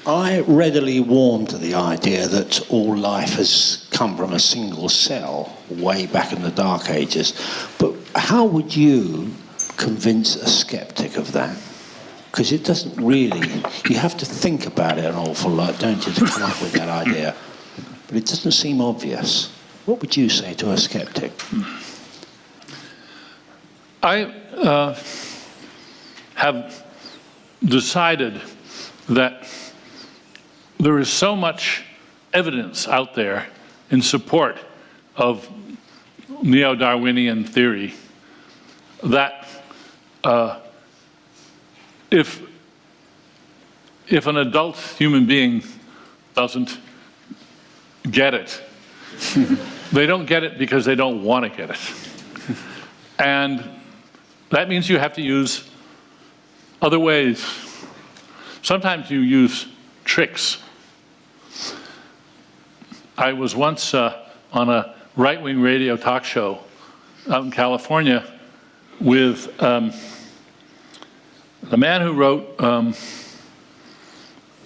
I readily warm to the idea that all life has come from a single cell way back in the Dark Ages. But how would you convince a skeptic of that? Because it doesn't really, you have to think about it an awful lot, don't you, to come up with that idea. But it doesn't seem obvious. What would you say to a skeptic? I have decided that there is so much evidence out there in support of neo-Darwinian theory that if an adult human being doesn't get it, they don't get it because they don't want to get it. And that means you have to use other ways. Sometimes you use tricks. I was once on a right-wing radio talk show out in California with the man who wrote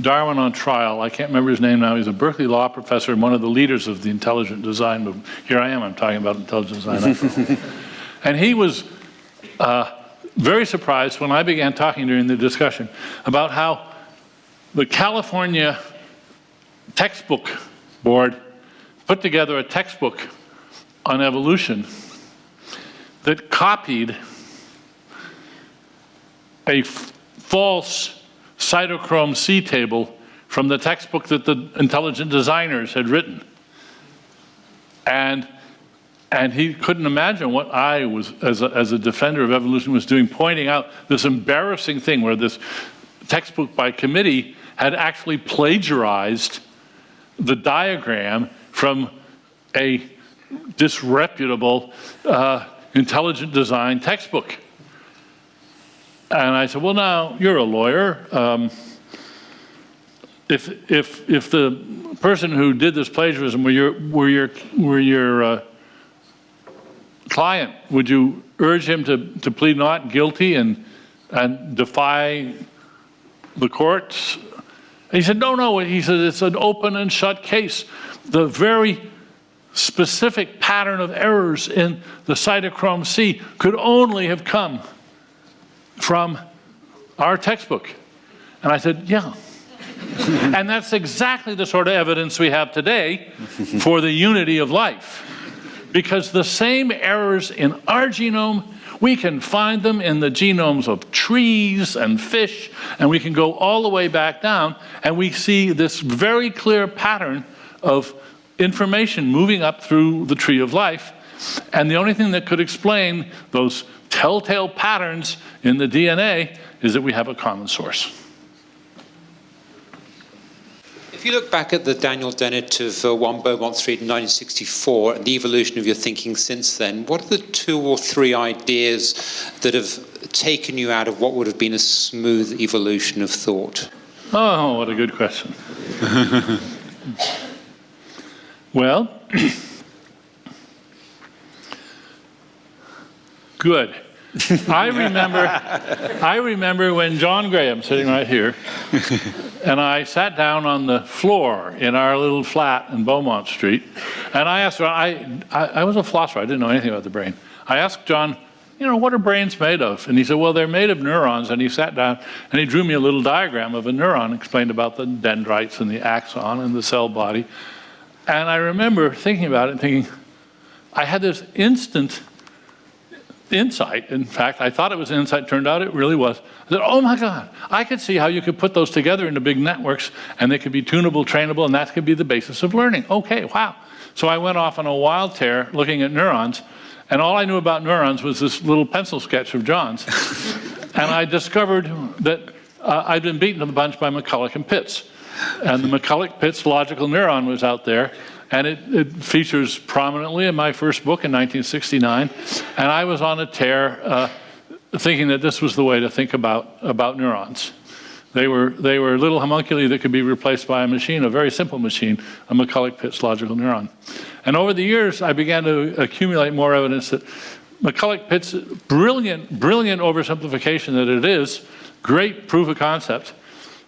Darwin on Trial. I can't remember his name now. He's a Berkeley law professor and one of the leaders of the intelligent design movement. Here I am, I'm talking about intelligent design. And he was very surprised when I began talking during the discussion about how the California textbook board put together a textbook on evolution that copied a false cytochrome C table from the textbook that the intelligent designers had written. And he couldn't imagine what I was, as a defender of evolution, was doing, pointing out this embarrassing thing where this textbook by committee had actually plagiarized the diagram from a disreputable intelligent design textbook. And I said, well, now, you're a lawyer. If the person who did this plagiarism were your client, would you urge him to plead not guilty and defy the courts? And he said, no. He said, it's an open and shut case. The very specific pattern of errors in the cytochrome C could only have come from our textbook. And I said, yeah. And that's exactly the sort of evidence we have today for the unity of life. Because the same errors in our genome, we can find them in the genomes of trees and fish, and we can go all the way back down, and we see this very clear pattern of information moving up through the tree of life. And the only thing that could explain those telltale patterns in the DNA is that we have a common source. If you look back at the Daniel Dennett of 1 Beaumont Street in 1964 and the evolution of your thinking since then, what are the 2 or 3 ideas that have taken you out of what would have been a smooth evolution of thought? Oh, what a good question. Well, good. I remember when John Graham, sitting right here, and I sat down on the floor in our little flat in Beaumont Street, and I asked John, I was a philosopher, I didn't know anything about the brain. I asked John, what are brains made of? And he said, well, they're made of neurons. And he sat down and he drew me a little diagram of a neuron, explained about the dendrites and the axon and the cell body. And I remember thinking about it and thinking, I had this instant insight. In fact, I thought it was an insight. Turned out it really was. I said, oh my God, I could see how you could put those together into big networks and they could be tunable, trainable, and that could be the basis of learning. Okay, wow. So I went off on a wild tear looking at neurons, and all I knew about neurons was this little pencil sketch of John's. And I discovered that I'd been beaten to the punch by McCulloch and Pitts. And the McCulloch-Pitts logical neuron was out there, and it features prominently in my first book in 1969. And I was on a tear thinking that this was the way to think about neurons. They were little homunculi that could be replaced by a machine, a very simple machine, a McCulloch-Pitts logical neuron. And over the years, I began to accumulate more evidence that McCulloch-Pitts, brilliant oversimplification that it is, great proof of concept,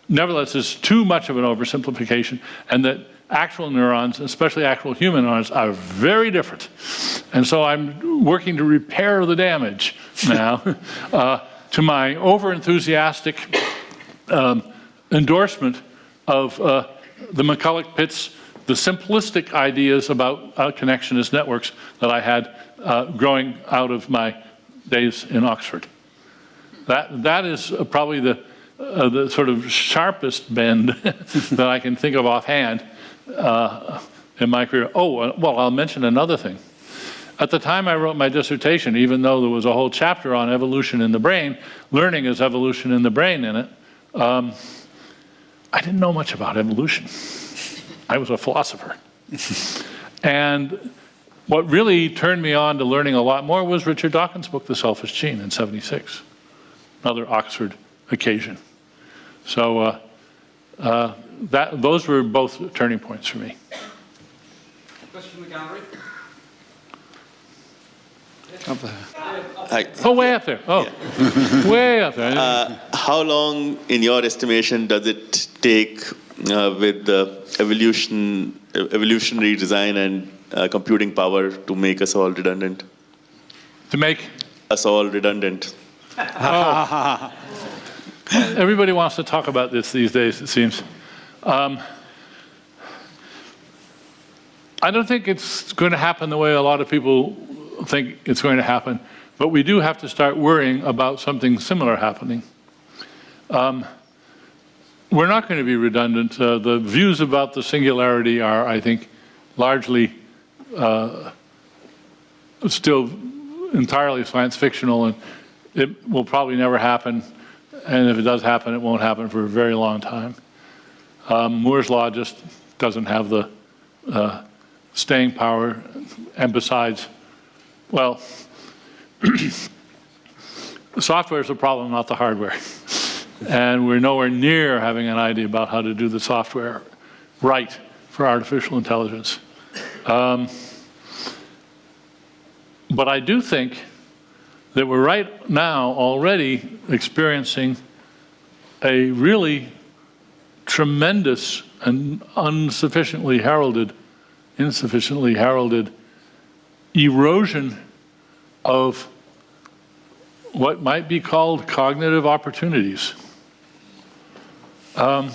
nevertheless is too much of an oversimplification, and that actual neurons, especially actual human neurons, are very different. And so I'm working to repair the damage now to my over-enthusiastic endorsement of the McCulloch-Pitts, the simplistic ideas about connectionist networks that I had growing out of my days in Oxford. That is probably the sort of sharpest bend that I can think of offhand in my career. Oh, well, I'll mention another thing. At the time I wrote my dissertation, even though there was a whole chapter on evolution in the brain, learning is evolution in the brain in it, I didn't know much about evolution. I was a philosopher. And what really turned me on to learning a lot more was Richard Dawkins' book, The Selfish Gene, in '76, another Oxford occasion. So those were both turning points for me. Question from the gallery? Hi. Oh, way up there. Oh, yeah. Way up there. How long, in your estimation, does it take with the evolutionary design and computing power to make us all redundant? To make? Us all redundant. Oh. Everybody wants to talk about this these days, it seems. I don't think it's going to happen the way a lot of people think it's going to happen, but we do have to start worrying about something similar happening. We're not going to be redundant. The views about the singularity are, I think, largely still entirely science fictional, and it will probably never happen. And if it does happen, it won't happen for a very long time. Moore's law just doesn't have the staying power. And besides, well, the software is the problem, not the hardware. And we're nowhere near having an idea about how to do the software right for artificial intelligence. But I do think that we're right now already experiencing a really tremendous and insufficiently heralded erosion of what might be called cognitive opportunities. I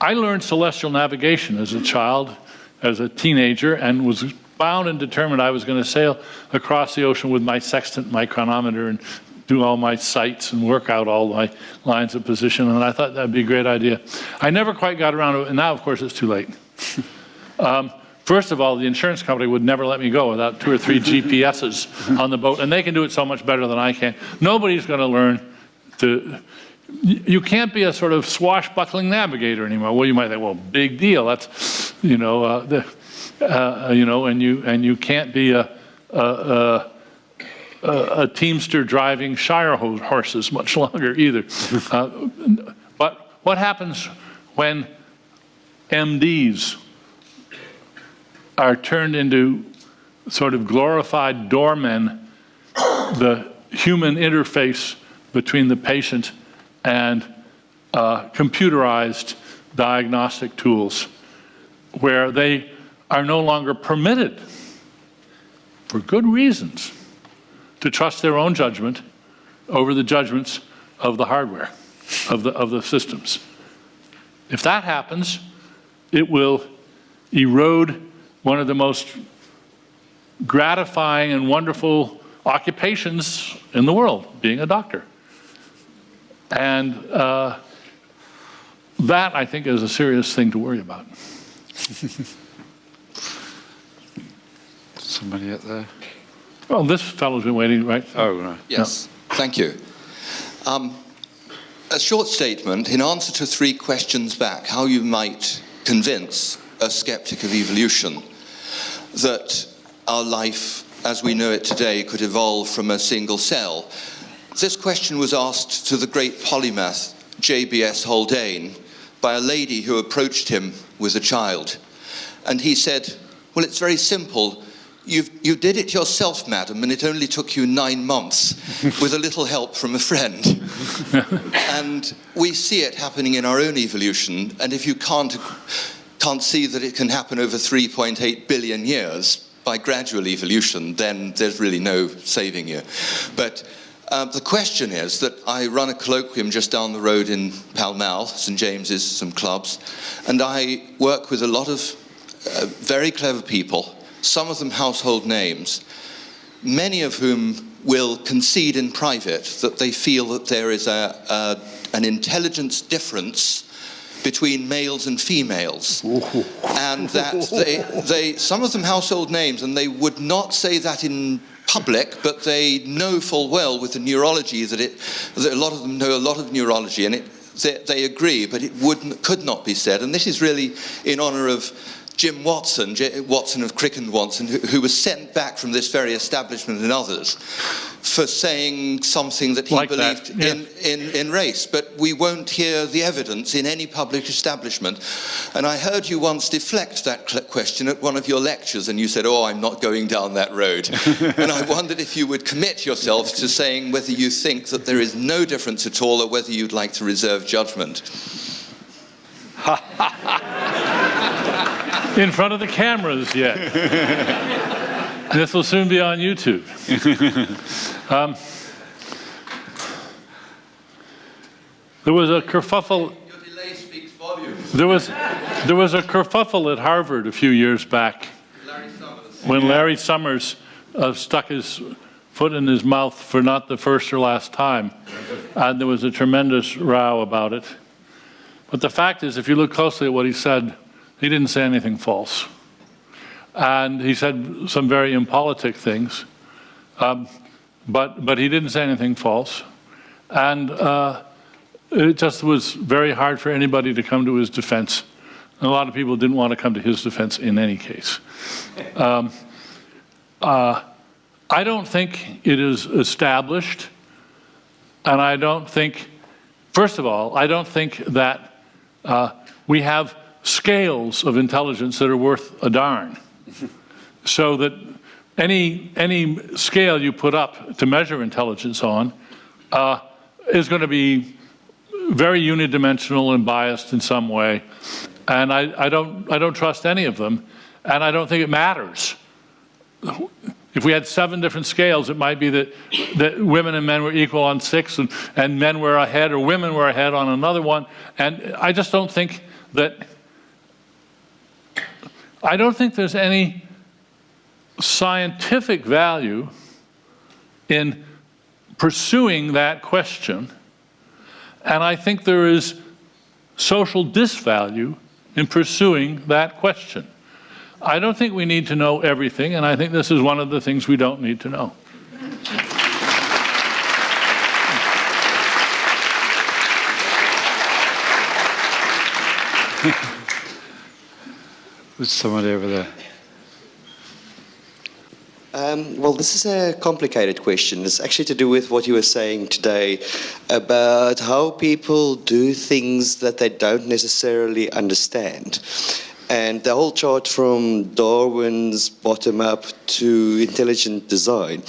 learned celestial navigation as a child, as a teenager, and was bound and determined I was going to sail across the ocean with my sextant, my chronometer, and do all my sights and work out all my lines of position, and I thought that'd be a great idea. I never quite got around to it, and now, of course, it's too late. First of all, the insurance company would never let me go without 2 or 3 GPSs on the boat, and they can do it so much better than I can. Nobody's going to learn to... You can't be a sort of swashbuckling navigator anymore. Well, you might think, well, big deal. That's, you know, and you can't be a teamster driving Shire horses much longer either. But what happens when MDs are turned into sort of glorified doormen, the human interface between the patient and computerized diagnostic tools, where they are no longer permitted, for good reasons, to trust their own judgment over the judgments of the hardware, of the systems. If that happens, it will erode one of the most gratifying and wonderful occupations in the world, being a doctor. And that, I think, is a serious thing to worry about. Somebody up there. Well, this fellow's been waiting, right? Oh, right. Yes, thank you. A short statement in answer to 3 questions back, how you might convince a skeptic of evolution that our life as we know it today could evolve from a single cell. This question was asked to the great polymath J.B.S. Haldane by a lady who approached him with a child. And he said, well, it's very simple. You did it yourself, madam, and it only took you 9 months with a little help from a friend. And we see it happening in our own evolution, and if you can't see that it can happen over 3.8 billion years by gradual evolution, then there's really no saving you. But the question is that I run a colloquium just down the road in Pall Mall, St James's, some clubs, and I work with a lot of very clever people, some of them household names, many of whom will concede in private that they feel that there is an intelligence difference between males and females. And that some of them household names, and they would not say that in public, but they know full well with the neurology that a lot of them know a lot of neurology, and they agree, but it could not be said. And this is really in honor of Jim Watson, Watson of Crick and Watson, who was sent back from this very establishment and others for saying something that he believed in race. But we won't hear the evidence in any public establishment. And I heard you once deflect that question at one of your lectures, and you said, oh, I'm not going down that road. And I wondered if you would commit yourself to saying whether you think that there is no difference at all, or whether you'd like to reserve judgment. In front of the cameras yet. This will soon be on YouTube. There was a kerfuffle. Your delay speaks volumes. There was a kerfuffle at Harvard a few years back when Larry Summers stuck his foot in his mouth for not the first or last time, and there was a tremendous row about it. But the fact is, if you look closely at what he said, he didn't say anything false. And he said some very impolitic things, but he didn't say anything false. And it just was very hard for anybody to come to his defense. And a lot of people didn't want to come to his defense in any case. I don't think it is established, and I don't think, first of all, I don't think that we have scales of intelligence that are worth a darn. So that any scale you put up to measure intelligence on is going to be very unidimensional and biased in some way. And I don't trust any of them, and I don't think it matters. If we had 7 different scales, it might be that women and men were equal on 6, and men were ahead, or women were ahead on another one. And I just don't think that, I don't think there's any scientific value in pursuing that question. And I think there is social disvalue in pursuing that question. I don't think we need to know everything, and I think this is one of the things we don't need to know. There's somebody over there. Well, this is a complicated question. It's actually to do with what you were saying today about how people do things that they don't necessarily understand. And the whole chart from Darwin's bottom-up to intelligent design.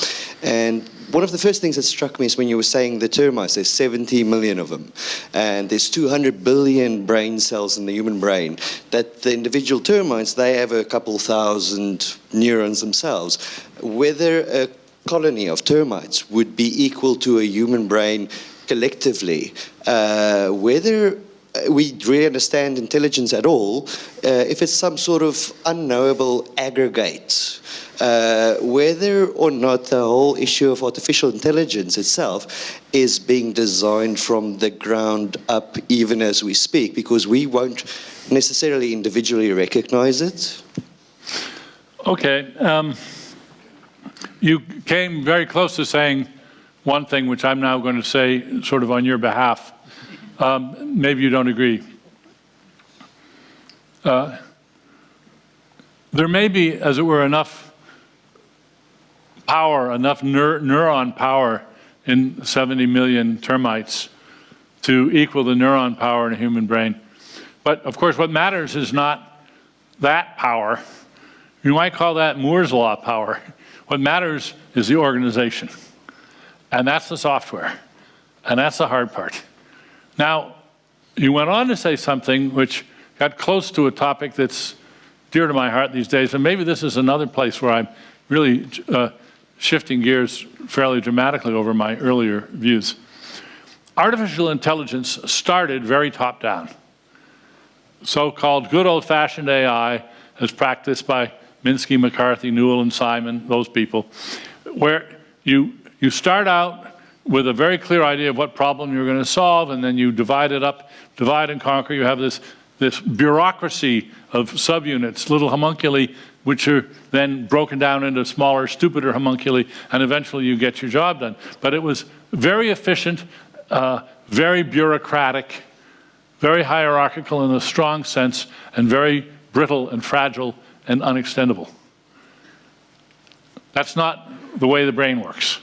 And one of the first things that struck me is when you were saying the termites, there's 70 million of them. And there's 200 billion brain cells in the human brain. That the individual termites, they have a couple thousand neurons themselves. Whether a colony of termites would be equal to a human brain collectively, whether we really understand intelligence at all, if it's some sort of unknowable aggregate, whether or not the whole issue of artificial intelligence itself is being designed from the ground up even as we speak, because we won't necessarily individually recognize it. Okay. You came very close to saying one thing, which I'm now going to say sort of on your behalf. Maybe you don't agree. There may be, as it were, enough power, enough neuron power in 70 million termites to equal the neuron power in a human brain. But of course, what matters is not that power. You might call that Moore's law power. What matters is the organization. And that's the software. And that's the hard part. Now, you went on to say something which got close to a topic that's dear to my heart these days, and maybe this is another place where I'm really shifting gears fairly dramatically over my earlier views. Artificial intelligence started very top-down. So-called good old-fashioned AI, as practiced by Minsky, McCarthy, Newell, and Simon, those people, where you start out with a very clear idea of what problem you're going to solve, and then you divide it up, divide and conquer. You have this bureaucracy of subunits, little homunculi, which are then broken down into smaller, stupider homunculi, and eventually you get your job done. But it was very efficient, very bureaucratic, very hierarchical in a strong sense, and very brittle and fragile and unextendable. That's not the way the brain works.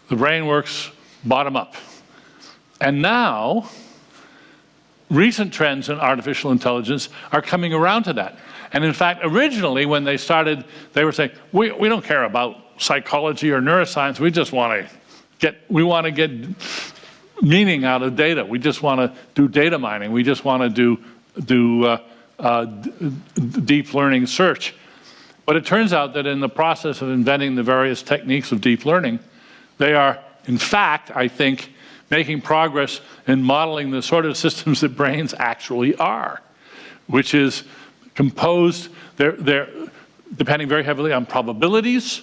The brain works bottom up. And now, recent trends in artificial intelligence are coming around to that. And in fact, originally when they started, they were saying, we don't care about psychology or neuroscience, we just want to get meaning out of data. We just want to do data mining. We just want to do deep learning search. But it turns out that in the process of inventing the various techniques of deep learning, they are, in fact, I think, making progress in modeling the sort of systems that brains actually are, which is composed, they're depending very heavily on probabilities.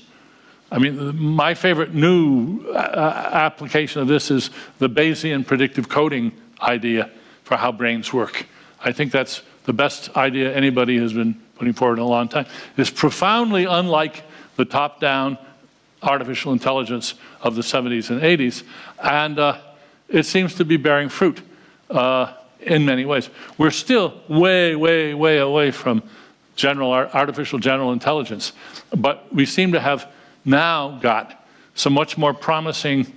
I mean, my favorite new application of this is the Bayesian predictive coding idea for how brains work. I think that's the best idea anybody has been putting forward in a long time. It's profoundly unlike the top-down artificial intelligence of the 70s and 80s, and it seems to be bearing fruit in many ways. We're still way, way, way away from artificial general intelligence, but we seem to have now got some much more promising,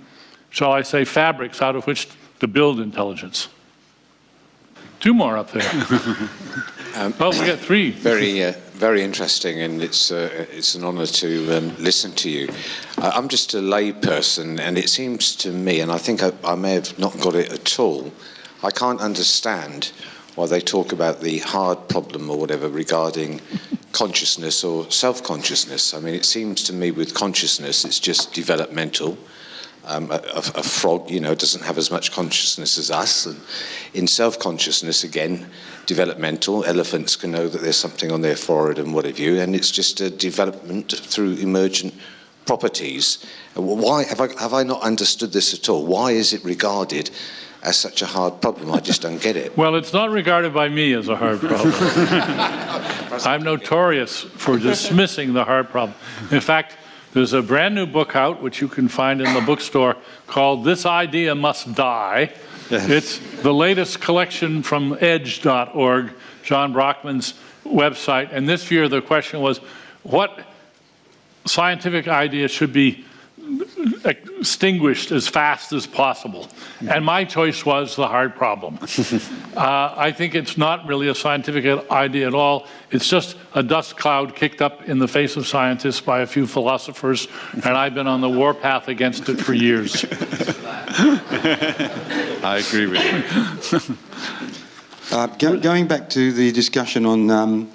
shall I say, fabrics out of which to build intelligence. Two more up there. Well, we got three. Very interesting, and it's an honour to listen to you. I'm just a layperson, and it seems to me, and I think I may have not got it at all, I can't understand why they talk about the hard problem or whatever regarding consciousness or self-consciousness. I mean, it seems to me with consciousness, it's just developmental. A frog, you know, doesn't have as much consciousness as us. And in self-consciousness, again, developmental. Elephants can know that there's something on their forehead and what have you, and it's just a development through emergent properties. Why have I not understood this at all? Why is it regarded as such a hard problem? I just don't get it. Well, it's not regarded by me as a hard problem. I'm notorious for dismissing the hard problem. In fact, there's a brand new book out, which you can find in the bookstore, called This Idea Must Die. Yes. It's the latest collection from edge.org, John Brockman's website. And this year the question was, what scientific idea should be extinguished as fast as possible? And my choice was the hard problem. I think it's not really a scientific idea at all. It's just a dust cloud kicked up in the face of scientists by a few philosophers, and I've been on the warpath against it for years. I agree with you. Going back to the discussion on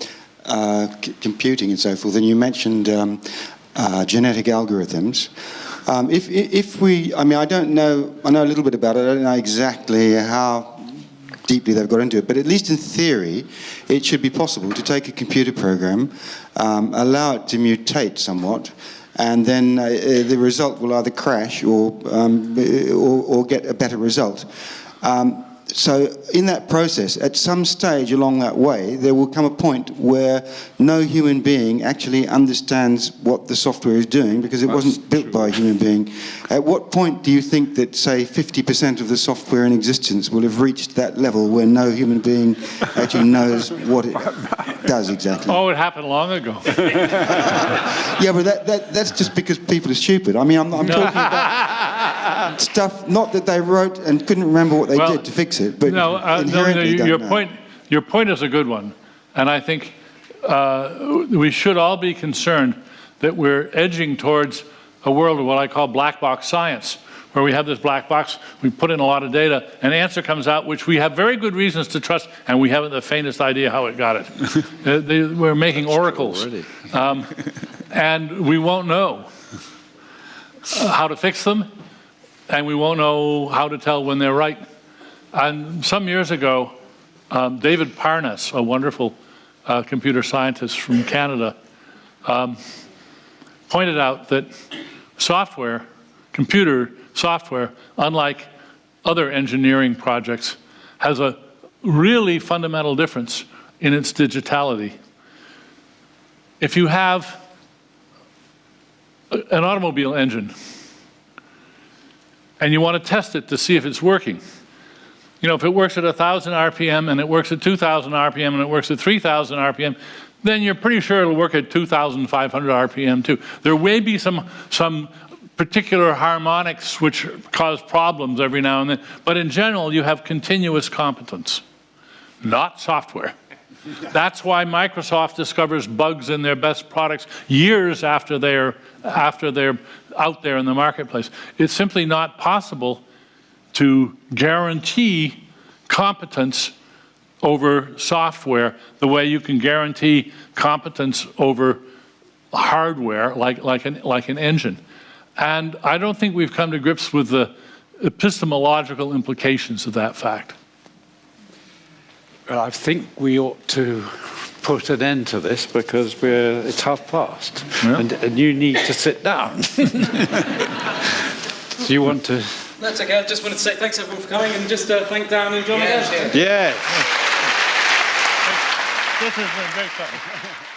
computing and so forth, and you mentioned genetic algorithms. If we, I mean, I know a little bit about it. I don't know exactly how deeply they've got into it, but at least in theory, it should be possible to take a computer program, allow it to mutate somewhat, and then the result will either crash or get a better result. So in that process, at some stage along that way, there will come a point where no human being actually understands what the software is doing because it wasn't built by a human being. At what point do you think that, say, 50% of the software in existence will have reached that level where no human being actually knows what it does exactly? Oh, it happened long ago. Yeah, but that's just because people are stupid. I mean, I'm talking about... stuff, not that they wrote and couldn't remember what they did to fix it, but inherently don't know. Your point is a good one. And I think we should all be concerned that we're edging towards a world of what I call black box science, where we have this black box, we put in a lot of data, an answer comes out which we have very good reasons to trust, and we haven't the faintest idea how it got it. We're making oracles. And we won't know how to fix them, and we won't know how to tell when they're right. And some years ago, David Parnas, a wonderful computer scientist from Canada, pointed out that software, computer software, unlike other engineering projects, has a really fundamental difference in its digitality. If you have an automobile engine and you want to test it to see if it's working, you know, if it works at 1,000 RPM and it works at 2,000 RPM and it works at 3,000 RPM, then you're pretty sure it'll work at 2,500 RPM too. There may be some particular harmonics which cause problems every now and then, but in general you have continuous competence, not software. That's why Microsoft discovers bugs in their best products years after they're out there in the marketplace. It's simply not possible to guarantee competence over software the way you can guarantee competence over hardware like an engine. And I don't think we've come to grips with the epistemological implications of that fact. Well, I think we ought to put an end to this because it's past, yeah. and you need to sit down. Do you want to? That's okay. I just wanted to say thanks everyone for coming and just thank Dan and John again. Yeah. This has been great fun.